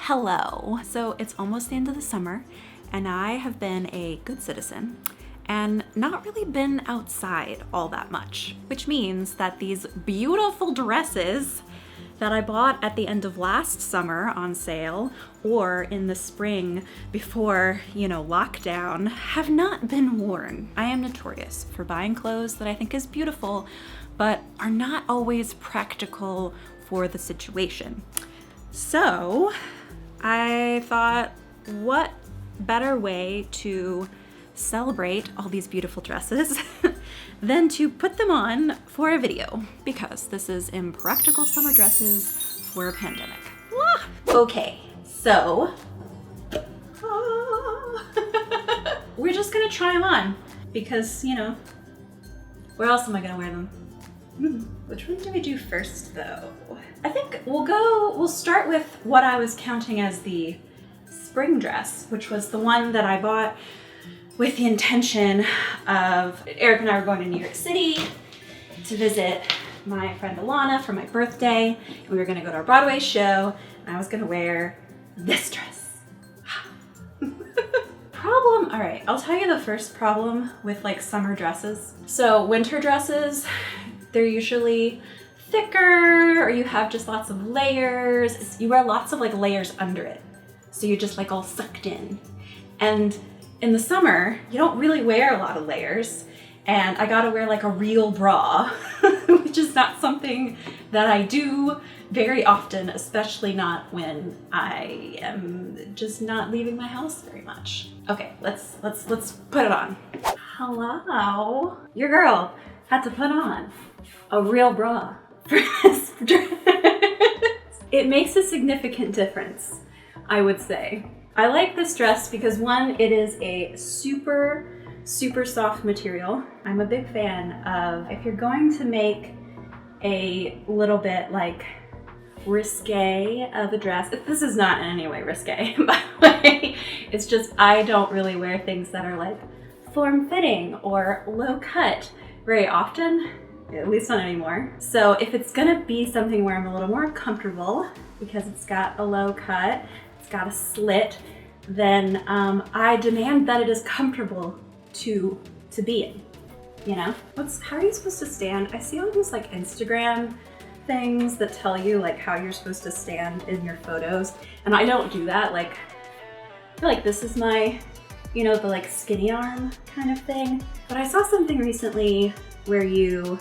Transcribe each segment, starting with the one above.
Hello. So it's almost the end of the summer and I have been a good citizen and not really been outside all that much, which means that these beautiful dresses that I bought at the end of last summer on sale or in the spring before, lockdown, have not been worn. I am notorious for buying clothes that I think is beautiful, but are not always practical for the situation. So I thought, what better way to celebrate all these beautiful dresses than to put them on for a video, because this is Impractical Summer Dresses for a Pandemic. Okay, so we're just gonna try them on because, where else am I gonna wear them? Which one do we do first though? I think we'll start with what I was counting as the spring dress, which was the one that I bought with the intention of, Eric and I were going to New York City to visit my friend Alana for my birthday, and we were gonna go to our Broadway show, and I was gonna wear this dress. All right, I'll tell you the first problem with summer dresses. So winter dresses, they're usually thicker, or you have just lots of layers. You wear lots of layers under it. So you're just all sucked in. And in the summer, you don't really wear a lot of layers. And I gotta wear a real bra, which is not something that I do very often, especially not when I am just not leaving my house very much. Okay, let's put it on. Hello, your girl had to put on a real bra for this dress. It makes a significant difference, I would say. I like this dress because one, it is a super soft material. I'm a big fan of, if you're going to make a little bit risque of a dress, this is not in any way risque, by the way. It's just, I don't really wear things that are form-fitting or low cut very often, at least not anymore. So if it's gonna be something where I'm a little more comfortable because it's got a low cut, it's got a slit, then I demand that it is comfortable to be in, How are you supposed to stand? I see all these Instagram things that tell you how you're supposed to stand in your photos, and I don't do that. I feel like this is my, the skinny arm kind of thing. But I saw something recently where you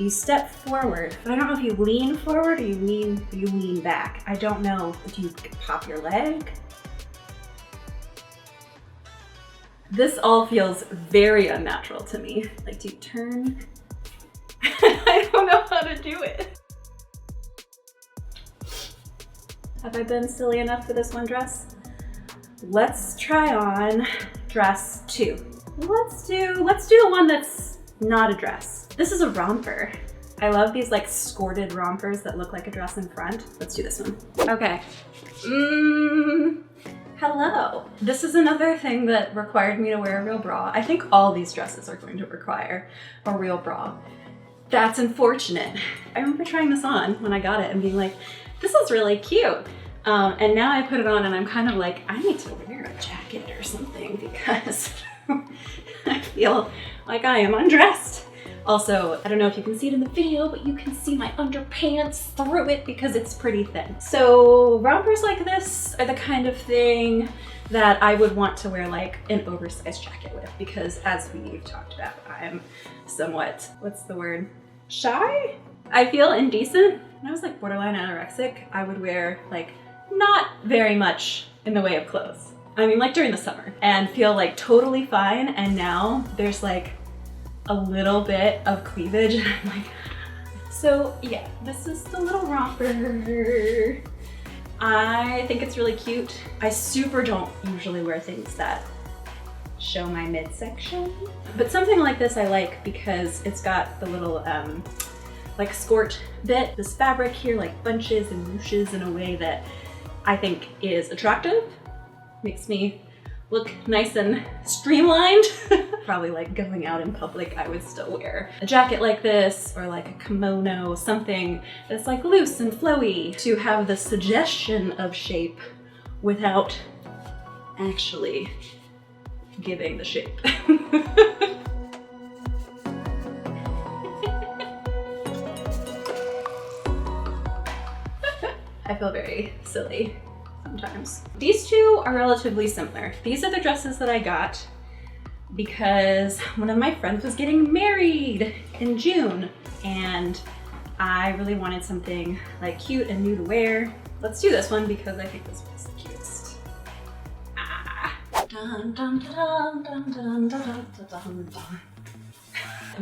step forward, but I don't know if you lean forward or you lean back. I don't know if you pop your leg. This all feels very unnatural to me. Do you turn? I don't know how to do it. Have I been silly enough for this one dress? Let's try on dress 2. Let's do the one that's not a dress. This is a romper. I love these skirted rompers that look like a dress in front. Let's do this one. Okay. Hello. This is another thing that required me to wear a real bra. I think all these dresses are going to require a real bra. That's unfortunate. I remember trying this on when I got it and being this is really cute. And now I put it on and I'm kind of I need to wear a jacket or something because I feel like I am undressed. Also, I don't know if you can see it in the video, but you can see my underpants through it because it's pretty thin. So rompers like this are the kind of thing that I would want to wear an oversized jacket with, because as we've talked about, I'm somewhat, what's the word? Shy? I feel indecent. When I was borderline anorexic, I would wear not very much in the way of clothes. I mean during the summer, and feel totally fine, and now there's a little bit of cleavage and I'm so yeah, this is the little romper. I think it's really cute. I super don't usually wear things that show my midsection, but something like this I like because it's got the little skirt bit. This fabric here bunches and ruches in a way that I think is attractive, makes me look nice and streamlined. Probably like going out in public, I would still wear a jacket like this or like a kimono, something that's like loose and flowy to have the suggestion of shape without actually giving the shape. I feel very silly sometimes. These two are relatively similar. These are the dresses that I got because one of my friends was getting married in June and I really wanted something like cute and new to wear. Let's do this one because I think this one's the cutest. Dun, dun, dun, dun, dun, dun, dun, dun, dun.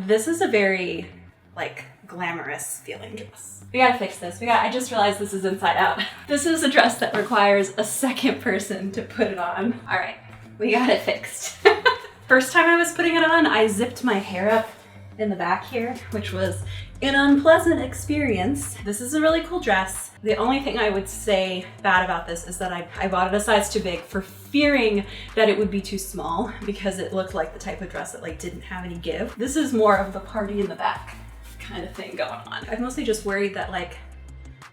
This is a very like glamorous feeling dress. We gotta fix this. I just realized this is inside out. This is a dress that requires a second person to put it on. All right, we got it fixed. First time I was putting it on, I zipped my hair up in the back here, which was an unpleasant experience. This is a really cool dress. The only thing I would say bad about this is that I bought it a size too big for fearing that it would be too small because it looked like the type of dress that like didn't have any give. This is more of the party in the back kind of thing going on. I'm mostly just worried that like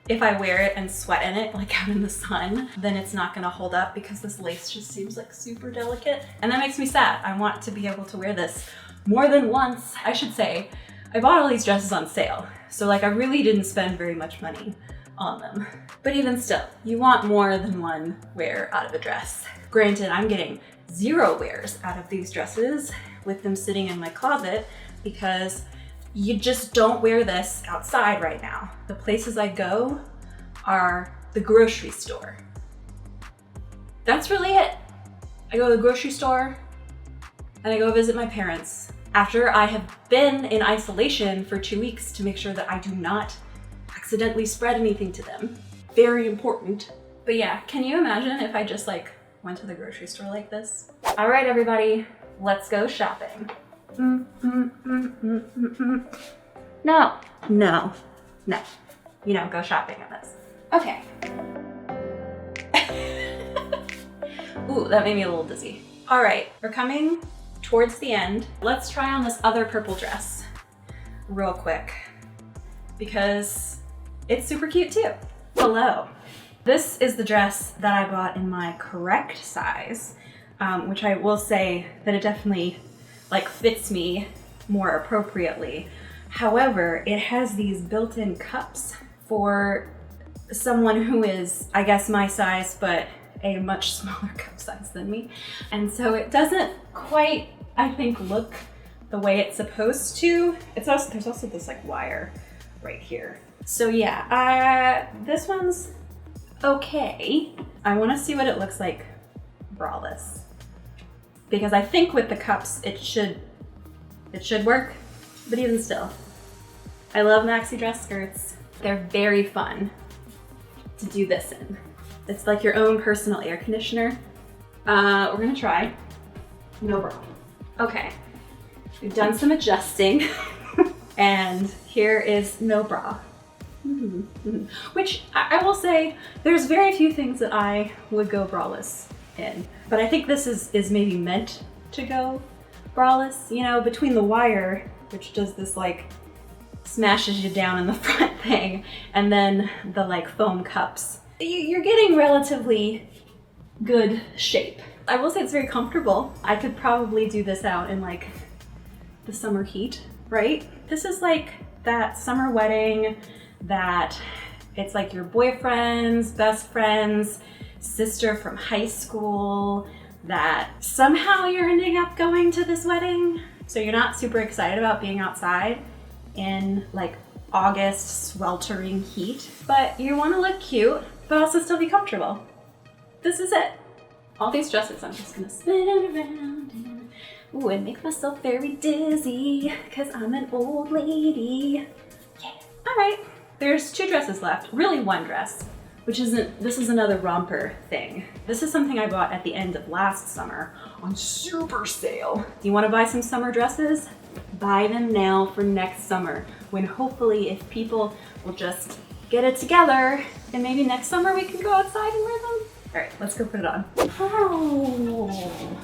if I wear it and sweat in it like out in the sun, then it's not gonna hold up because this lace just seems like super delicate. And that makes me sad. I want to be able to wear this more than once. I should say, I bought all these dresses on sale. So like I really didn't spend very much money on them. But even still, you want more than one wear out of a dress. Granted, I'm getting 0 wears out of these dresses with them sitting in my closet because you just don't wear this outside right now. The places I go are the grocery store. That's really it. I go to the grocery store and I go visit my parents after I have been in isolation for 2 weeks to make sure that I do not accidentally spread anything to them. Very important. But yeah, can you imagine if I just like went to the grocery store like this? All right, everybody, let's go shopping. No. You don't go shopping on this. Okay. Ooh, that made me a little dizzy. All right, we're coming towards the end. Let's try on this other purple dress real quick because it's super cute too. Hello. This is the dress that I bought in my correct size, which I will say that it definitely like fits me more appropriately. However, it has these built-in cups for someone who is, I guess, my size, but a much smaller cup size than me. And so it doesn't quite, I think, look the way it's supposed to. There's also this like wire right here. So yeah, this one's okay. I wanna see what it looks like braless. Because I think with the cups, it should work, but even still. I love maxi dress skirts. They're very fun to do this in. It's like your own personal air conditioner. We're gonna try no bra. Okay, we've done some adjusting and here is no bra. Which I will say, there's very few things that I would go braless in, but I think this is maybe meant to go braless, you know, between the wire, which does this like smashes you down in the front thing, and then the like foam cups. You're getting relatively good shape. I will say it's very comfortable. I could probably do this out in like the summer heat, right? This is like that summer wedding that it's like your boyfriend's best friend's sister from high school that somehow you're ending up going to this wedding. So you're not super excited about being outside in like August sweltering heat, but you want to look cute, but also still be comfortable. This is it. All these dresses, I'm just gonna spin around and, ooh, and make myself very dizzy because I'm an old lady. Yeah. All right, there's 2 dresses left, really 1 dress, which isn't, this is another romper thing. This is something I bought at the end of last summer on super sale. You wanna buy some summer dresses? Buy them now for next summer, when hopefully if people will just get it together, and maybe next summer we can go outside and wear them. All right, let's go put it on. Oh.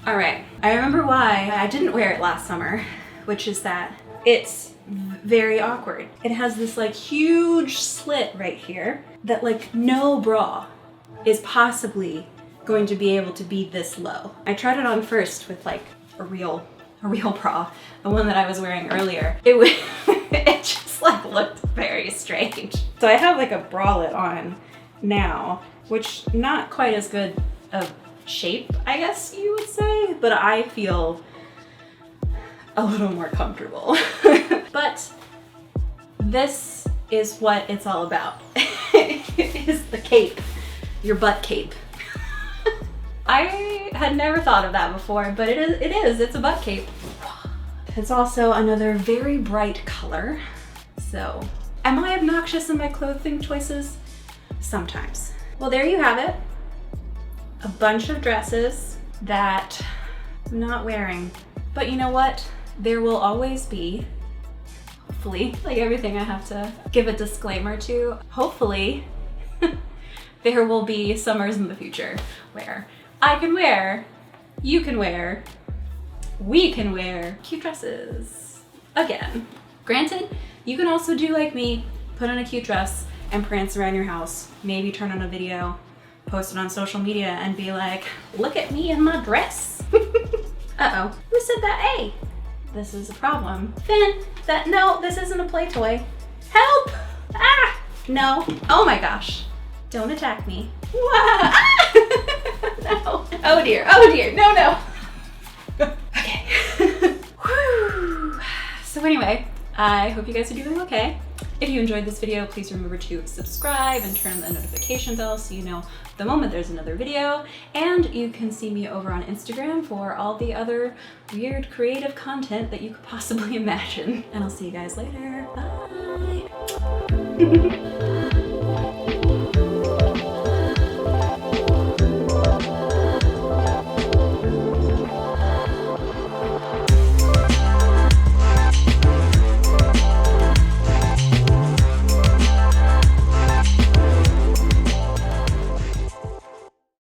All right, I remember why I didn't wear it last summer, which is that it's very awkward. It has this like huge slit right here that like no bra is possibly going to be able to be this low. I tried it on first with like a real bra, the one that I was wearing earlier. It just like looked very strange. So I have like a bralette on now, which not quite as good of shape, I guess you would say, but I feel a little more comfortable. But this is what it's all about. It is the cape, your butt cape. I had never thought of that before, but it's a butt cape. It's also another very bright color. So, am I obnoxious in my clothing choices? Sometimes. Well, there you have it. A bunch of dresses that I'm not wearing. But you know what? There will always be, hopefully, like everything I have to give a disclaimer to, hopefully, there will be summers in the future where I can wear, you can wear, we can wear cute dresses again. Granted, you can also do like me, put on a cute dress and prance around your house, maybe turn on a video, post it on social media and be like, look at me in my dress. Uh-oh, who said that? Hey, this is a problem. Finn, no, this isn't a play toy. Help! Ah, no, oh my gosh. Don't attack me. Ah! No, oh dear, no. Okay. Whew. So anyway, I hope you guys are doing okay. If you enjoyed this video, please remember to subscribe and turn on the notification bell so you know the moment there's another video. And you can see me over on Instagram for all the other weird creative content that you could possibly imagine. And I'll see you guys later. Bye.